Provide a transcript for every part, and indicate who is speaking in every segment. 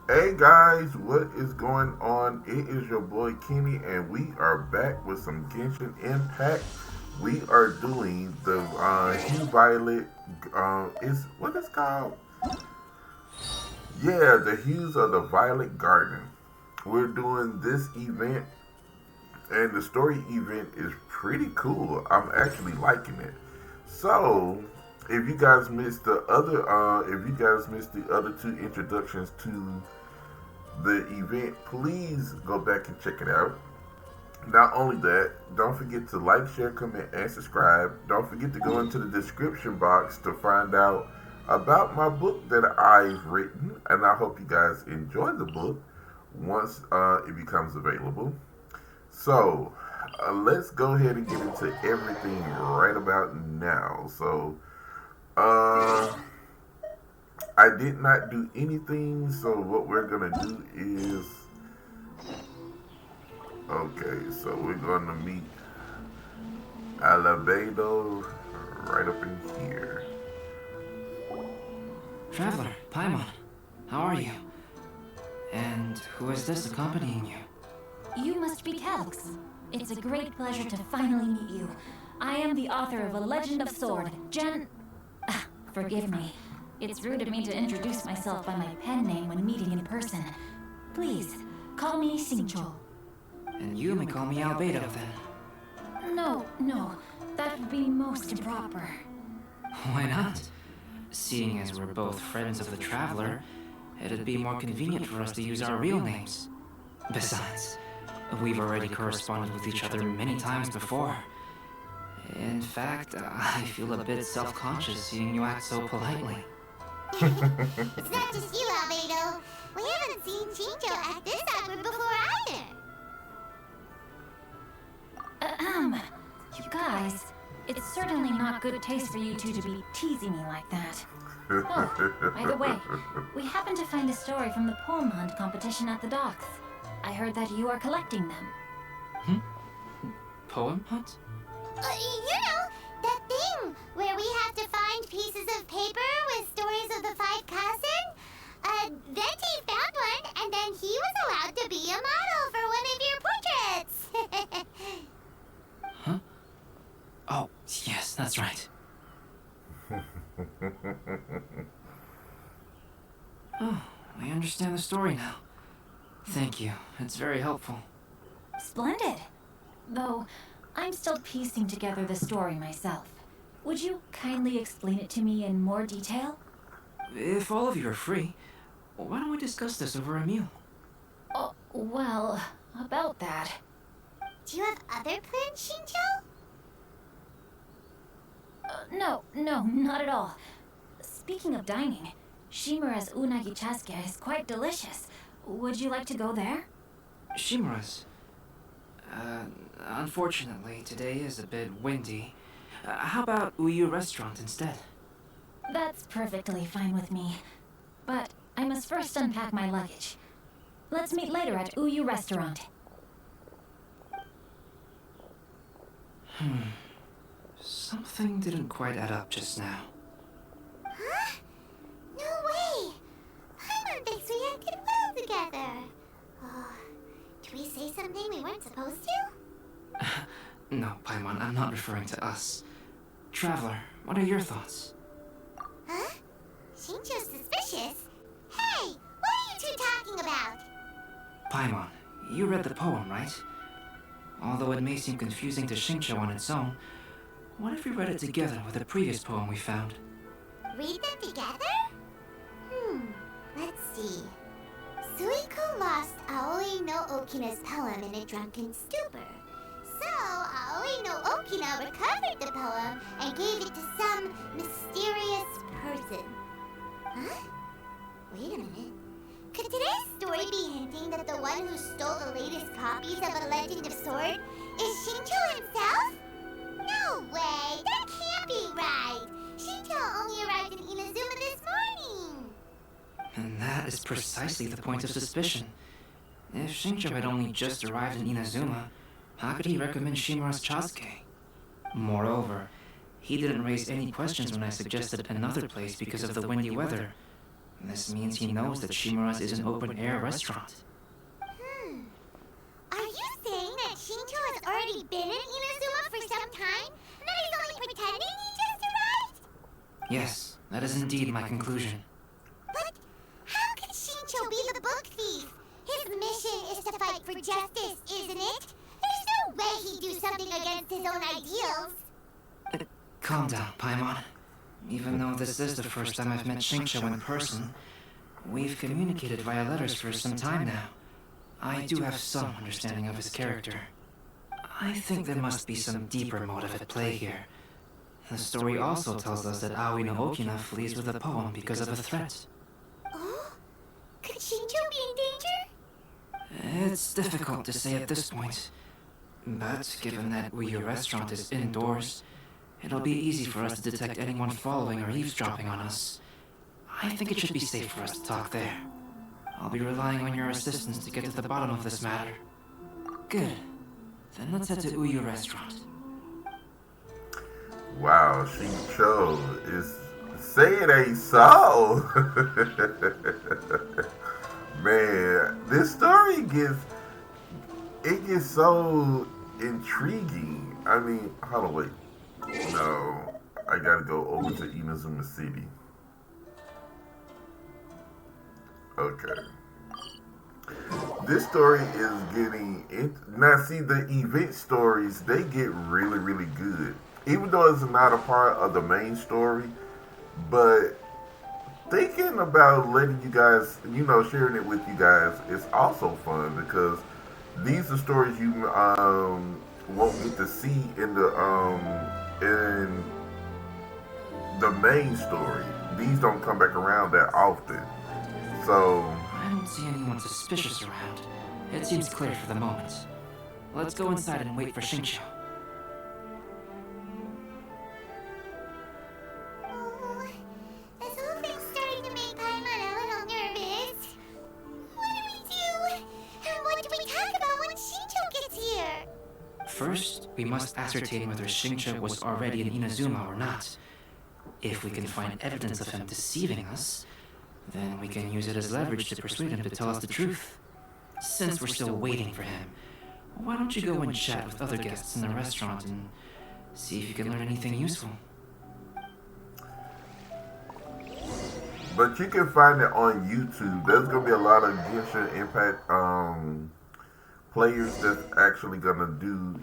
Speaker 1: Hey guys, what is going on? It is your boy Kenny, and we are back with some Genshin Impact. We are doing the Hue Violet. Is what it's called? Yeah, the Hues of the Violet Garden. We're doing this event, and the story event is pretty cool. I'm actually liking it. So, if you guys missed the other two introductions to the event, please go back and check it out. Not only that, don't forget to like, share, comment, and subscribe. Don't forget to go into the description box to find out about my book that I've written, and I hope you guys enjoy the book once it becomes available. So, let's go ahead and get into everything right about now. So, uh, I did not do anything, so what we're gonna do is okay, so we're gonna meet Alabado right up in here.
Speaker 2: Traveler, Paimon, how are you? And who is this accompanying you?
Speaker 3: You must be Calx. It's a great pleasure to finally meet you. I am the author of A Legend of Sword, Forgive me. It's rude of me to introduce myself by my pen name when meeting in person. Please, call me Xingqiu.
Speaker 2: And you may call me Albedo then.
Speaker 3: No. That would be most improper.
Speaker 2: Why not? Seeing as we're both friends of the Traveler, it'd be more convenient for us to use our real names. Besides, we've already corresponded with each other many times before. In fact, I feel a bit self-conscious seeing you act so politely.
Speaker 4: It's not just you, Albedo. We haven't seen Chincho act this awkward before either.
Speaker 3: You guys, it's certainly not good taste for you two to be teasing me like that. Oh, by the way, we happened to find a story from the poem hunt competition at the docks. I heard that you are collecting them.
Speaker 2: Poem hunt?
Speaker 4: That thing where we have to find pieces of paper with stories of the five cousin. Venti found one, and then he was allowed to be a model for one of your portraits.
Speaker 2: Huh? Oh, yes, that's right. Oh, I understand the story now. Thank you. It's very helpful.
Speaker 3: Splendid. Though, I'm still piecing together the story myself. Would you kindly explain it to me in more detail?
Speaker 2: If all of you are free, why don't we discuss this over a meal?
Speaker 3: Oh, well, about that.
Speaker 4: Do you have other plans, Shincho?
Speaker 3: No, not at all. Speaking of dining, Shimura's unagi chasuke is quite delicious. Would you like to go there?
Speaker 2: Shimura's. Unfortunately, today is a bit windy. How about Uyu Restaurant instead?
Speaker 3: That's perfectly fine with me. But I must first unpack my luggage. Let's meet later at Uyu Restaurant.
Speaker 2: Something didn't quite add up just now.
Speaker 4: Huh? No way! Paimon thinks we acted well together. Oh, did we say something we weren't supposed to?
Speaker 2: No, Paimon, I'm not referring to us. Traveler, what are your thoughts?
Speaker 4: Huh? Shincho's suspicious? Hey, what are you two talking about?
Speaker 2: Paimon, you read the poem, right? Although it may seem confusing to Xingqiu on its own, what if we read it together with the previous poem we found?
Speaker 4: Read them together? Let's see. Suiko lost Aoi no Okina's poem in a drunken stupor. So, Aoi no Okina recovered the poem and gave it to some mysterious person. Huh? Wait a minute. Could today's story be hinting that the one who stole the latest copies of A Legend of Sword is Shincho himself? No way! That can't be right! Shincho only arrived in Inazuma this morning!
Speaker 2: And that is precisely the point of suspicion. If Xingqiu had only just arrived in Inazuma, how could he recommend Shimura's Chasuke? Moreover, he didn't raise any questions when I suggested another place because of the windy weather. This means he knows that Shimura's is an open-air restaurant.
Speaker 4: Are you saying that Shincho has already been in Inazuma for some time? And that he's only pretending he just arrived?
Speaker 2: Yes, that is indeed my conclusion.
Speaker 4: But how could Shincho be the book thief? His mission is to fight for justice, isn't it? There's no way he'd do something against his own ideals.
Speaker 2: Calm down, Paimon. Even though this is the first time I've met Shincho in person, we've communicated via letters for some time now. I do have some understanding of his character. I think there must be some deeper motive at play here. The story also tells us that Aoi no Okina flees with a poem because of a threat.
Speaker 4: Oh? Could Shincho be in danger?
Speaker 2: It's difficult to say at this point. But given that Uyu Restaurant is indoors, it'll be easy for us to detect anyone following or eavesdropping on us. I think it should be safe for us to talk there. I'll be relying on your assistance to get to the bottom of this matter. Good. Then let's head to Uyu Restaurant.
Speaker 1: Wow, Shincho is saying a so. Man, this story gets so intriguing. I mean, hold on, wait. No, I gotta go over to Inazuma City. Okay. This story is getting now. See, the event stories, they get really, really good. Even though it's not a part of the main story, but thinking about letting you guys, sharing it with you guys is also fun because these are stories you won't get to see in the main story. These don't come back around that often. So
Speaker 2: I don't see anyone suspicious around. It seems clear for the moment. Let's go inside and wait for Shincho.
Speaker 4: Oh, this whole thing's starting to make Paimon a little nervous. What do we do? And what do we talk about when Shincho gets here?
Speaker 2: First, we must ascertain whether Shincho was already in Inazuma or not. If we can find evidence of him deceiving us, then we can use it as leverage to persuade him to tell us the truth. Since we're still waiting for him, why don't you go and chat with other guests in the restaurant and see if you can learn anything useful?
Speaker 1: but you can find it on YouTube. There's gonna be a lot of Genshin Impact players that's actually gonna do,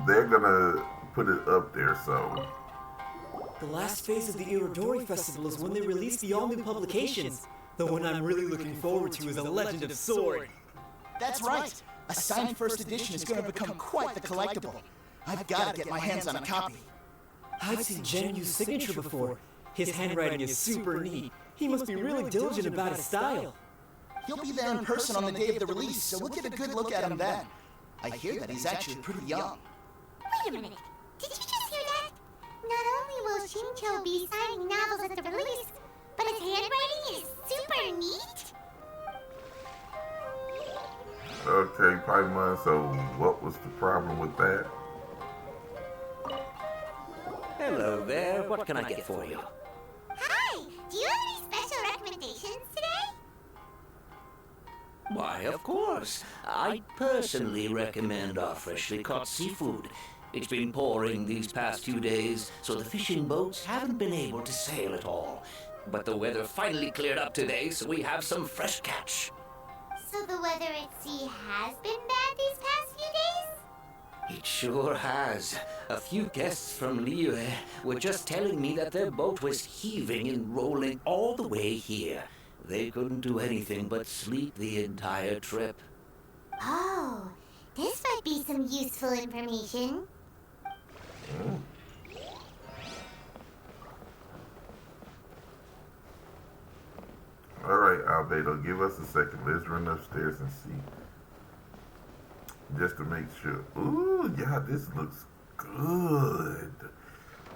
Speaker 1: they're gonna put it up there. So
Speaker 5: The last phase of the Irodori Festival is when they release the all-new publications. The one I'm really looking forward to is A Legend of Sword.
Speaker 6: That's right. A signed first edition is going to become quite the collectible. I've got to get my hands on a copy.
Speaker 5: I've seen Genyu's signature before. His handwriting is super neat. He must be really diligent about his style.
Speaker 6: He'll be there in person on the day of the release, so we'll get a good look at him then. I hear that he's actually pretty young.
Speaker 4: Wait a minute. Did you just hear that? Not only will Shincho be signing novels at the release, but his handwriting is super neat.
Speaker 1: okay, Paimon. So what was the problem with that?
Speaker 7: Hello there, what can I get for you?
Speaker 4: Hi, do you have any special recommendations today?
Speaker 7: Why, of course. I personally recommend our freshly caught seafood. It's been pouring these past few days, so the fishing boats haven't been able to sail at all. But the weather finally cleared up today, so we have some fresh catch.
Speaker 4: So the weather at sea has been bad these past few days?
Speaker 7: It sure has. A few guests from Liyue were just telling me that their boat was heaving and rolling all the way here. They couldn't do anything but sleep the entire trip.
Speaker 4: Oh, this might be some useful information.
Speaker 1: Alright, Albedo, give us a second. Let's run upstairs and see. Just to make sure. Ooh, yeah, this looks good.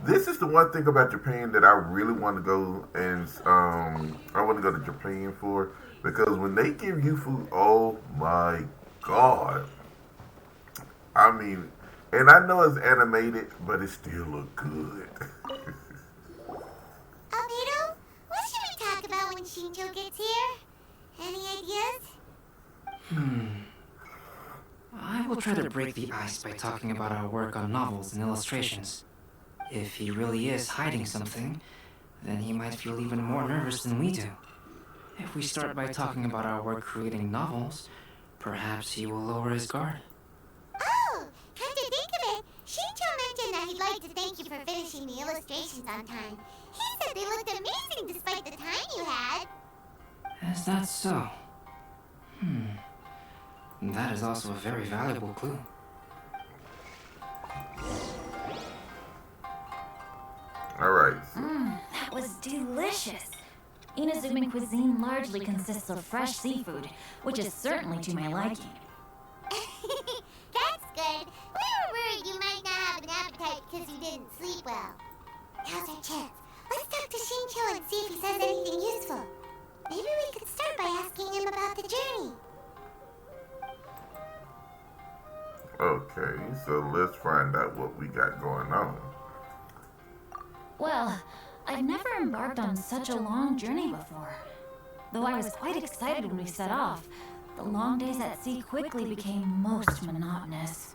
Speaker 1: This is the one thing about Japan that I really want to go and I want to go to Japan for, because when they give you food, oh my god. I mean, and I know it's animated, but it still look good.
Speaker 4: Albedo, what should we talk about when Shincho chance here? Any ideas?
Speaker 2: I will try to break the ice by talking about our work on novels and illustrations. If he really is hiding something, then he might feel even more nervous than we do. If we start by talking about our work creating novels, perhaps he will lower his guard.
Speaker 4: Oh, come to think of it, Shincho mentioned that he'd like to thank you for finishing the illustrations on time. He said they looked amazing despite the time you had.
Speaker 2: Is that so? That is also a very valuable clue.
Speaker 1: Alright.
Speaker 3: That was delicious. Inazuman cuisine largely consists of fresh seafood, which is certainly to my liking.
Speaker 4: That's good. We were worried you might not have an appetite because you didn't sleep well. Now's our chance. Let's talk to Shincho and see if he says anything useful. Maybe we could start by asking him about the journey.
Speaker 1: Okay, so let's find out what we got going on.
Speaker 3: Well, I've never embarked on such a long journey before. Though I was quite excited when we set off, the long days at sea quickly became most monotonous.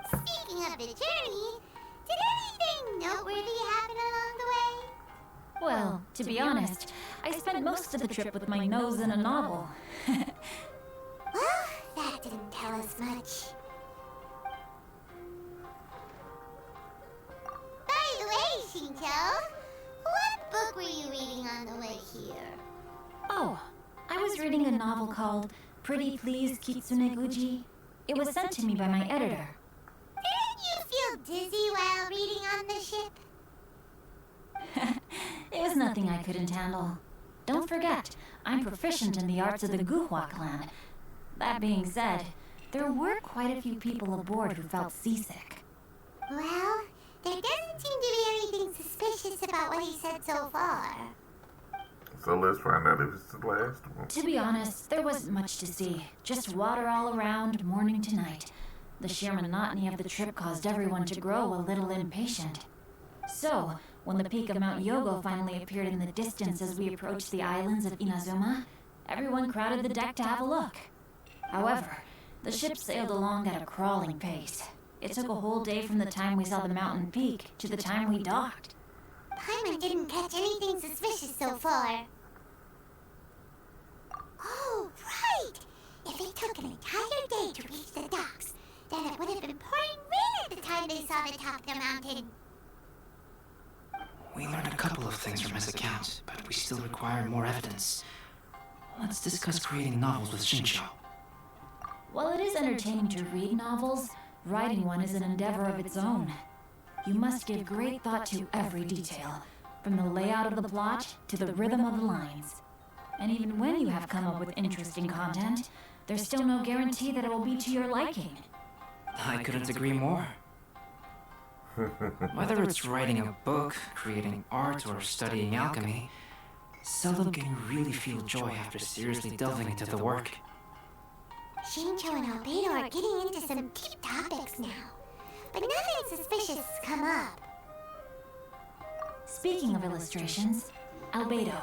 Speaker 4: Speaking of the journey, did anything noteworthy happen along the way?
Speaker 3: Well, to be honest, I spent most of the trip with my nose in a novel.
Speaker 4: Well, that didn't tell us much. By the way, Shincho, what book were you reading on the way here?
Speaker 3: Oh, I was reading a novel called Pretty Please Kitsune Guji. It was sent to me by my editor.
Speaker 4: Didn't you feel dizzy while reading on the ship?
Speaker 3: It was nothing I couldn't handle. Don't forget, I'm proficient in the arts of the Guhua clan. That being said, there were quite a few people aboard who felt seasick.
Speaker 4: Well, there doesn't seem to be anything suspicious about what he said so far.
Speaker 1: So let's find out if it's the last one.
Speaker 3: To be honest, there wasn't much to see. Just water all around, morning to night. The sheer monotony of the trip caused everyone to grow a little impatient. So, when the peak of Mount Yogo finally appeared in the distance as we approached the islands of Inazuma, everyone crowded the deck to have a look. However, the ship sailed along at a crawling pace. It took a whole day from the time we saw the mountain peak to the time we docked.
Speaker 4: Paimon didn't catch anything suspicious so far. Oh, right! If it took an entire day to reach the docks, then it would have been pouring rain at the time they saw the top of the mountain.
Speaker 2: We learned a couple of things from his account, but we still require more evidence. Let's discuss creating novels with Shincho.
Speaker 3: While it is entertaining to read novels, writing one is an endeavor of its own. You must give great thought to every detail, from the layout of the plot to the rhythm of the lines. And even when you have come up with interesting content, there's still no guarantee that it will be to your liking.
Speaker 2: I couldn't agree more. Whether it's writing a book, creating art, or studying alchemy, seldom can you really feel joy after seriously delving into the work.
Speaker 4: Shincho and Albedo are getting into some deep topics now, but nothing suspicious has come up.
Speaker 3: Speaking of illustrations, Albedo,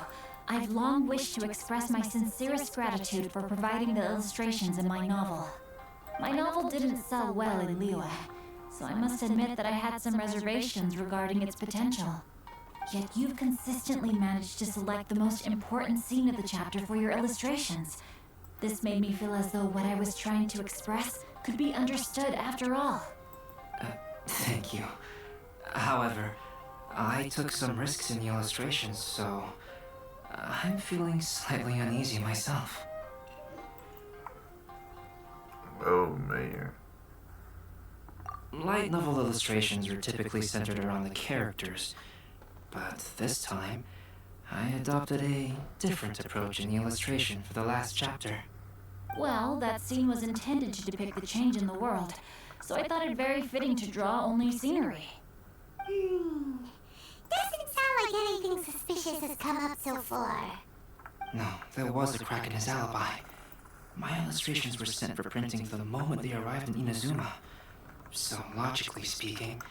Speaker 3: I've long wished to express my sincerest gratitude for providing the illustrations in my novel. My novel didn't sell well in Liyue, so I must admit that I had some reservations regarding its potential. Yet you've consistently managed to select the most important scene of the chapter for your illustrations. This made me feel as though what I was trying to express could be understood after all.
Speaker 2: Thank you. However, I took some risks in the illustrations, so I'm feeling slightly uneasy myself.
Speaker 1: Oh, man.
Speaker 2: Light novel illustrations are typically centered around the characters, but this time, I adopted a different approach in the illustration for the last chapter.
Speaker 3: Well, that scene was intended to depict the change in the world, so I thought it very fitting to draw only scenery.
Speaker 4: Doesn't sound like anything suspicious has come up so far.
Speaker 2: No, there was a crack in his alibi. My illustrations were sent for printing the moment they arrived in Inazuma. So, logically speaking,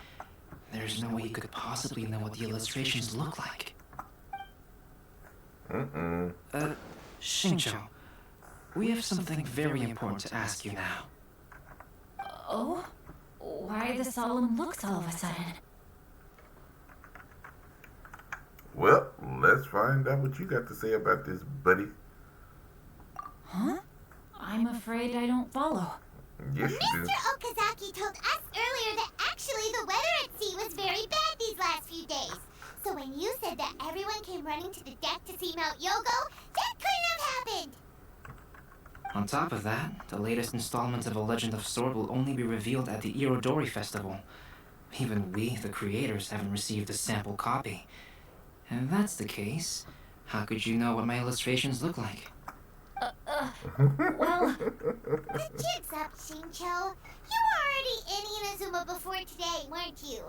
Speaker 2: there's no way you could possibly know what the illustrations look like. Xingqiu, we have something very important to ask you now.
Speaker 3: Oh? Why the solemn looks all of a sudden?
Speaker 1: Well, let's find out what you got to say about this, buddy.
Speaker 3: Huh? I'm afraid I don't follow.
Speaker 1: Yes, you do.
Speaker 4: Mr. Okazaki told us earlier that actually the weather at sea was very bad these last few days. So when you said that everyone came running to the deck to see Mount Yogo, that couldn't have happened.
Speaker 2: On top of that, the latest installment of A Legend of Sword will only be revealed at the Irodori Festival. Even we, the creators, haven't received a sample copy. And if that's the case, how could you know what my illustrations look like?
Speaker 3: Well,
Speaker 4: The jig's up, Xingqiu. You were already in Inazuma before today, weren't you?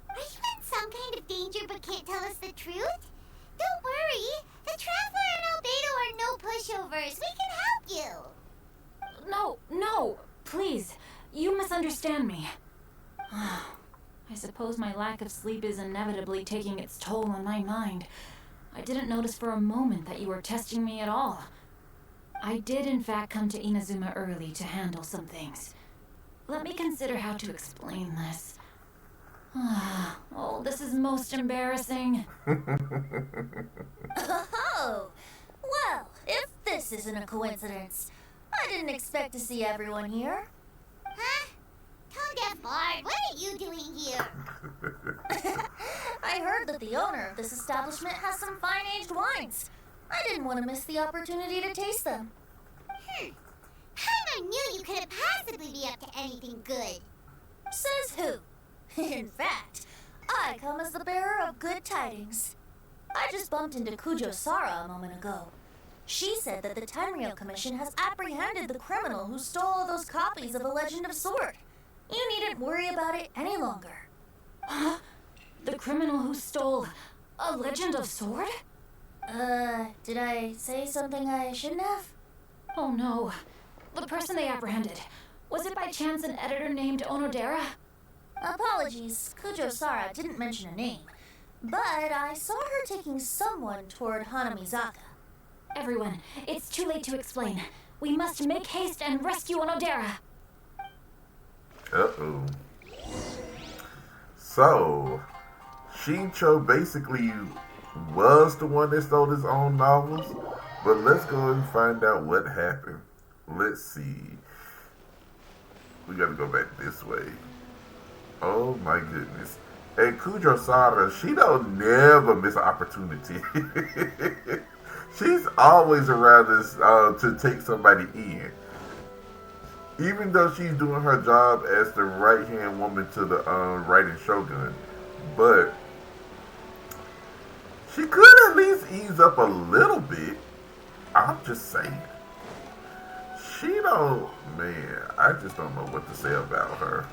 Speaker 4: Are you in some kind of danger but can't tell us the truth? Don't worry. The Traveler and Albedo are no pushovers. We can help you.
Speaker 3: no, please. You misunderstand me. I suppose my lack of sleep is inevitably taking its toll on my mind. I didn't notice for a moment that you were testing me at all. I did in fact come to Inazuma early to handle some things. Let me consider how to explain this. Oh, this is most embarrassing.
Speaker 8: Oh, well, if this isn't a coincidence, I didn't expect to see everyone here.
Speaker 4: Huh? Tone-deaf Bard, what are you doing here?
Speaker 8: I heard that the owner of this establishment has some fine-aged wines. I didn't want to miss the opportunity to taste them.
Speaker 4: Paimon knew you couldn't possibly be up to anything good.
Speaker 8: Says who? In fact, I come as the bearer of good tidings. I just bumped into Kujo Sara a moment ago. She said that the Tenryou Commission has apprehended the criminal who stole all those copies of A Legend of Sword. You needn't worry about it any longer.
Speaker 3: Huh? The criminal who stole A Legend of Sword?
Speaker 8: Did I say something I shouldn't have?
Speaker 3: Oh no. The person they apprehended. Was it by chance an editor named Onodera?
Speaker 8: Apologies, Kujo Sara didn't mention a name. But I saw her taking someone toward Hanamizaka.
Speaker 3: Everyone, it's too late to explain. We must make haste and rescue Onodera.
Speaker 1: Uh-oh. So, Xingqiu basically was the one that stole his own novels, but let's go and find out what happened. Let's see. We gotta go back this way. Oh my goodness. And Kujo Sara, she don't never miss an opportunity. She's always around us to take somebody in. Even though she's doing her job as the right-hand woman to the writing shogun. But she could at least ease up a little bit. I'm just saying. She don't, man, I just don't know what to say about her.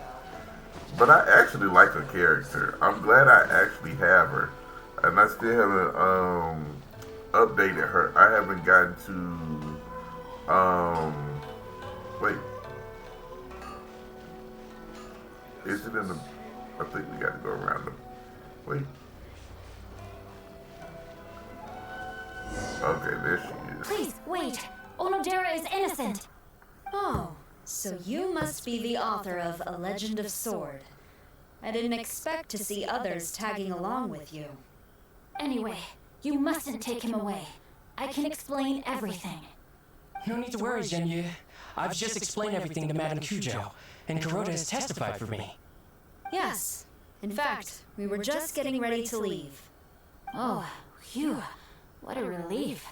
Speaker 1: But I actually like her character. I'm glad I actually have her. And I still haven't updated her. I haven't gotten to wait. Is it in the I think we gotta go around them. Wait. Okay, there she is.
Speaker 3: Please, wait. Onodera is innocent.
Speaker 9: Oh, so you must be the author of A Legend of Sword. I didn't expect to see others tagging along with you.
Speaker 3: Anyway, you mustn't take him away. I can explain everything.
Speaker 10: No need to worry, Genyu. I've just explained everything to Madame Kujo, and Kuroda has testified for me.
Speaker 9: Yes. In fact, we were just getting ready to leave.
Speaker 3: Oh, phew. What a relief.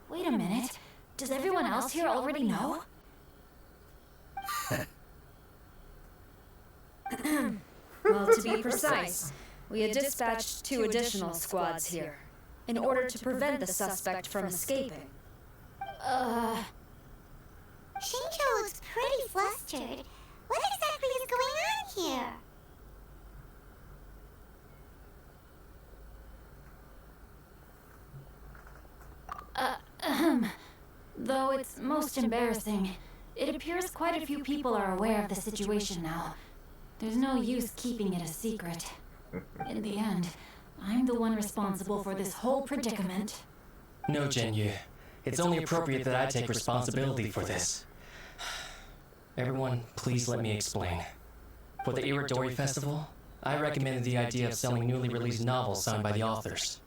Speaker 3: Wait a minute. Does everyone else here already know?
Speaker 9: Well, to be precise, we had dispatched 2 additional squads here, in order to prevent the suspect from escaping.
Speaker 4: Xingqiu looks pretty flustered. What exactly is going on here?
Speaker 3: Though it's most embarrassing, it appears quite a few people are aware of the situation now. There's no use keeping it a secret. In the end, I'm the one responsible for this whole predicament.
Speaker 10: No, Genyu. It's only appropriate that I take responsibility for this. Everyone, please let me explain. For the Iridori Festival, I recommended the idea of selling newly released novels signed by the authors.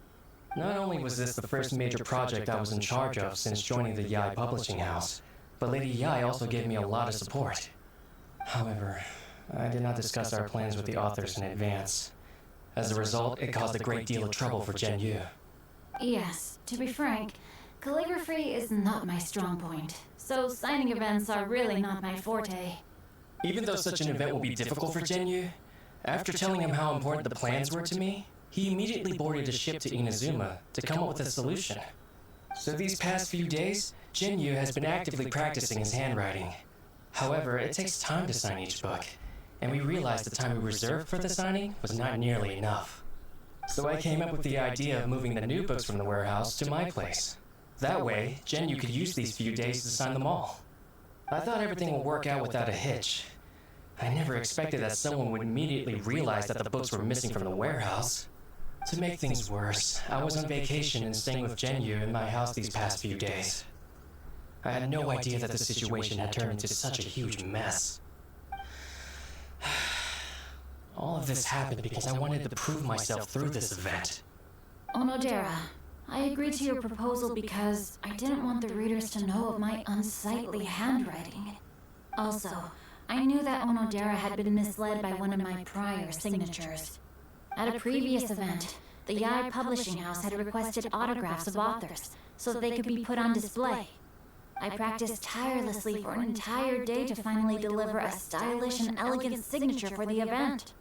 Speaker 10: Not only was this the first major project I was in charge of since joining the Yai publishing house, but Lady Yai also gave me a lot of support. However, I did not discuss our plans with the authors in advance. As a result, it caused a great deal of trouble for Genyu.
Speaker 3: Yes, to be frank, calligraphy is not my strong point, so signing events are really not my forte.
Speaker 10: Even though such an event will be difficult for Genyu, after telling him how important the plans were to me, he immediately boarded a ship to Inazuma to come up with a solution. So these past few days, Genyu has been actively practicing his handwriting. However, it takes time to sign each book, and we realized the time we reserved for the signing was not nearly enough. So I came up with the idea of moving the new books from the warehouse to my place. That way, Genyu could use these few days to sign them all. I thought everything would work out without a hitch. I never expected that someone would immediately realize that the books were missing from the warehouse. To make things worse, I was on vacation and staying with Genyu in my house these past few days. I had no idea that the situation had turned into such a huge mess. All of this happened because I wanted to prove myself through this event.
Speaker 3: Onodera, I agreed to your proposal because I didn't want the readers to know of my unsightly handwriting. Also, I knew that Onodera had been misled by one of my prior signatures. At a previous event, the Yai publishing house had requested autographs of authors so that they could be put on display. I practiced tirelessly for an entire day to finally deliver a stylish and elegant signature for the event.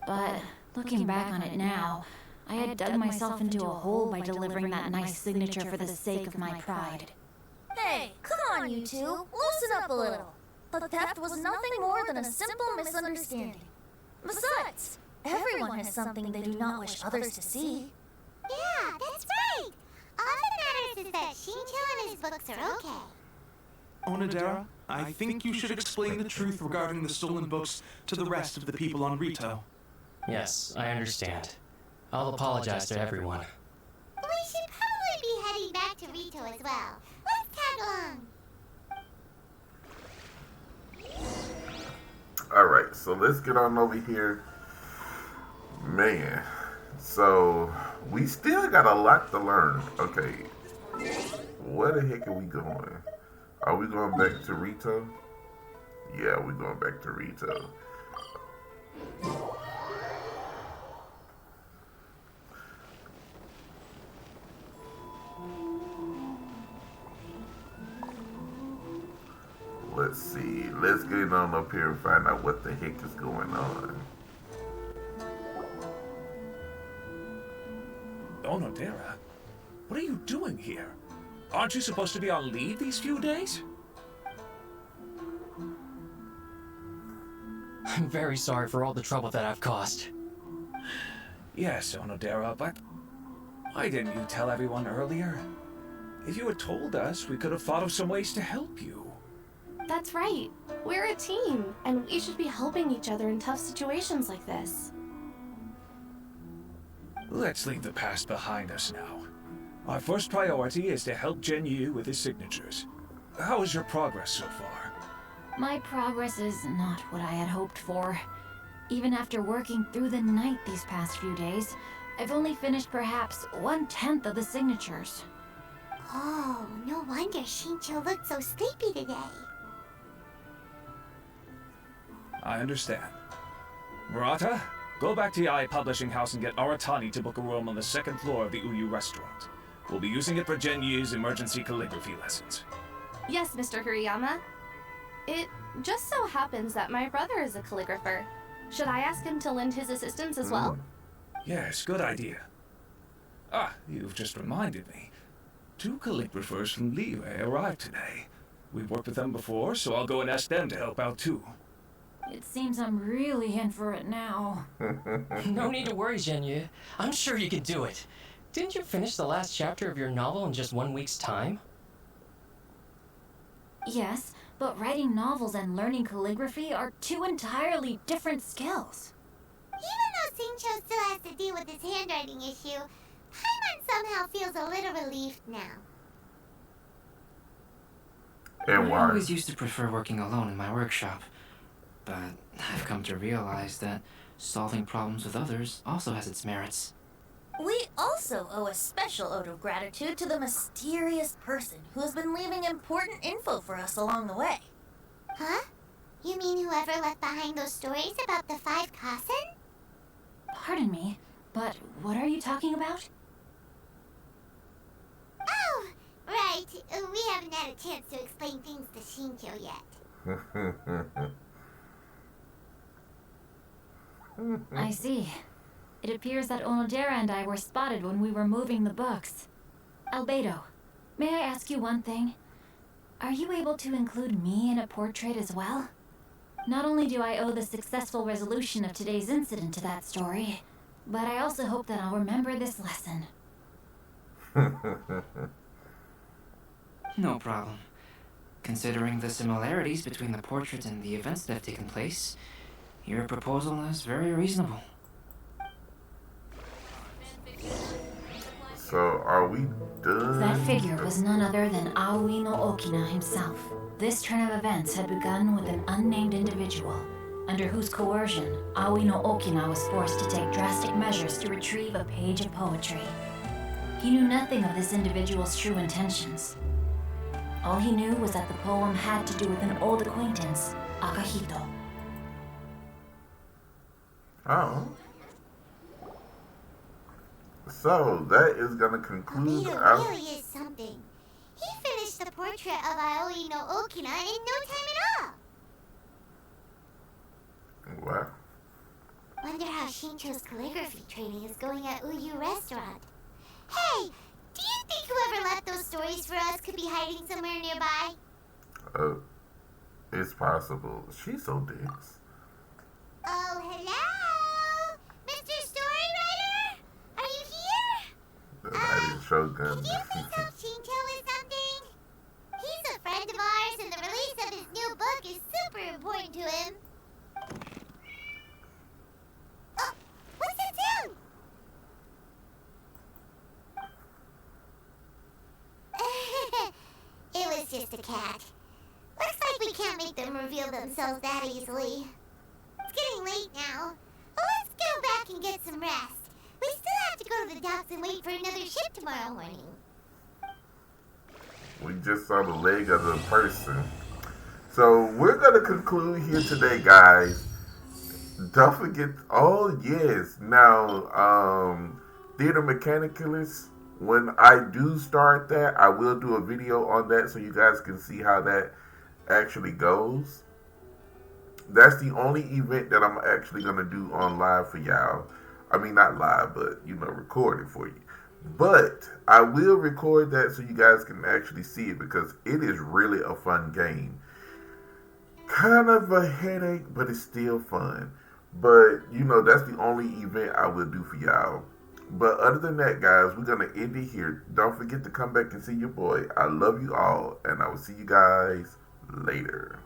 Speaker 3: But looking back on it now, I had dug myself into a hole by delivering that nice signature for the sake of my pride.
Speaker 8: Hey, come on, you two. Loosen up a little. The theft was nothing more than a simple misunderstanding. Besides, everyone has something they do not wish others to see.
Speaker 4: Yeah, that's right. All that matters is that Shincho and his books are okay.
Speaker 11: Onodera, I think you should explain the truth regarding the stolen books to the rest of the people on Rito.
Speaker 10: Yes, I understand. I'll apologize to everyone.
Speaker 4: We should probably be heading back to Rito as well. Let's tag along.
Speaker 1: Alright, so let's get on over here. Man, so we still got a lot to learn. Okay, where the heck are we going? Are we going back to Rito? Yeah, we're going back to Rito. Let's see. Let's get on up here and find out what the heck is going on.
Speaker 12: Onodera, what are you doing here? Aren't you supposed to be on leave these few days?
Speaker 10: I'm very sorry for all the trouble that I've caused.
Speaker 12: Yes, Onodera, but why didn't you tell everyone earlier? If you had told us, we could have thought of some ways to help you.
Speaker 13: That's right. We're a team, and we should be helping each other in tough situations like this.
Speaker 12: Let's leave the past behind us now. Our first priority is to help Genyu with his signatures. How is your progress so far?
Speaker 3: My progress is not what I had hoped for. Even after working through the night these past few days, I've only finished perhaps 1/10 of the signatures.
Speaker 4: Oh, no wonder Shincho looked so sleepy today.
Speaker 12: I understand. Murata, go back to Yai Publishing House and get Aratani to book a room on the second floor of the Uyu restaurant. We'll be using it for Genyu's emergency calligraphy lessons.
Speaker 13: Yes, Mr. Hirayama. It just so happens that my brother is a calligrapher. Should I ask him to lend his assistance as well?
Speaker 12: Yes, good idea. Ah, you've just reminded me. 2 calligraphers from Liyue arrived today. We've worked with them before, so I'll go and ask them to help out too.
Speaker 3: It seems I'm really in for it now.
Speaker 10: No need to worry, Genyu. I'm sure you can do it. Didn't you finish the last chapter of your novel in just 1 week's time?
Speaker 3: Yes, but writing novels and learning calligraphy are 2 entirely different skills.
Speaker 4: Even though Shincho still has to deal with his handwriting issue, Paimon somehow feels a little relieved now.
Speaker 1: And
Speaker 2: I
Speaker 1: why?
Speaker 2: always used to prefer working alone in my workshop, but I've come to realize that solving problems with others also has its merits.
Speaker 8: We also owe a special ode of gratitude to the mysterious person who has been leaving important info for us along the way.
Speaker 4: Huh? You mean whoever left behind those stories about the 5 Kasen?
Speaker 3: Pardon me, but what are you talking about?
Speaker 4: Oh, right. We haven't had a chance to explain things to Shincho yet.
Speaker 3: I see. It appears that Onodera and I were spotted when we were moving the books. Albedo, may I ask you one thing? Are you able to include me in a portrait as well? Not only do I owe the successful resolution of today's incident to that story, but I also hope that I'll remember this lesson.
Speaker 2: No problem. Considering the similarities between the portrait and the events that have taken place, your proposal is very reasonable.
Speaker 1: So, are we done?
Speaker 3: That figure was none other than Aoi no Okina himself. This turn of events had begun with an unnamed individual, under whose coercion, Aoi no Okina was forced to take drastic measures to retrieve a page of poetry. He knew nothing of this individual's true intentions. All he knew was that the poem had to do with an old acquaintance, Akahito.
Speaker 1: Oh. So, that is going to conclude
Speaker 4: Albedo really is something. He finished the portrait of Aoi no Okina in no time at all.
Speaker 1: Wow.
Speaker 4: Wonder how Shincho's calligraphy training is going at Uyu Restaurant. Hey, do you think whoever left those stories for us could be hiding somewhere nearby?
Speaker 1: It's possible. She's so dense.
Speaker 4: Oh, hello? Mr. Story Writer? Are you here?
Speaker 1: The writing shotgun.
Speaker 4: Could you please help Shincho with something? He's a friend of ours, and the release of his new book is super important to him. Oh, what's that sound? It was just a cat. Looks like we can't make them reveal themselves that easily. It's getting late now. Well, let's go back and get some rest. We still have to go to the docks and wait for another ship tomorrow morning.
Speaker 1: We just saw the leg of the person. So we're going to conclude here today, guys. Don't forget, oh yes, now, Theater Mechanicalist, when I do start that, I will do a video on that so you guys can see how that actually goes. That's the only event that I'm actually going to do on live for y'all. I mean, not live, but, recorded for you. But I will record that so you guys can actually see it because it is really a fun game. Kind of a headache, but it's still fun. But, that's the only event I will do for y'all. But other than that, guys, we're going to end it here. Don't forget to come back and see your boy. I love you all, and I will see you guys later.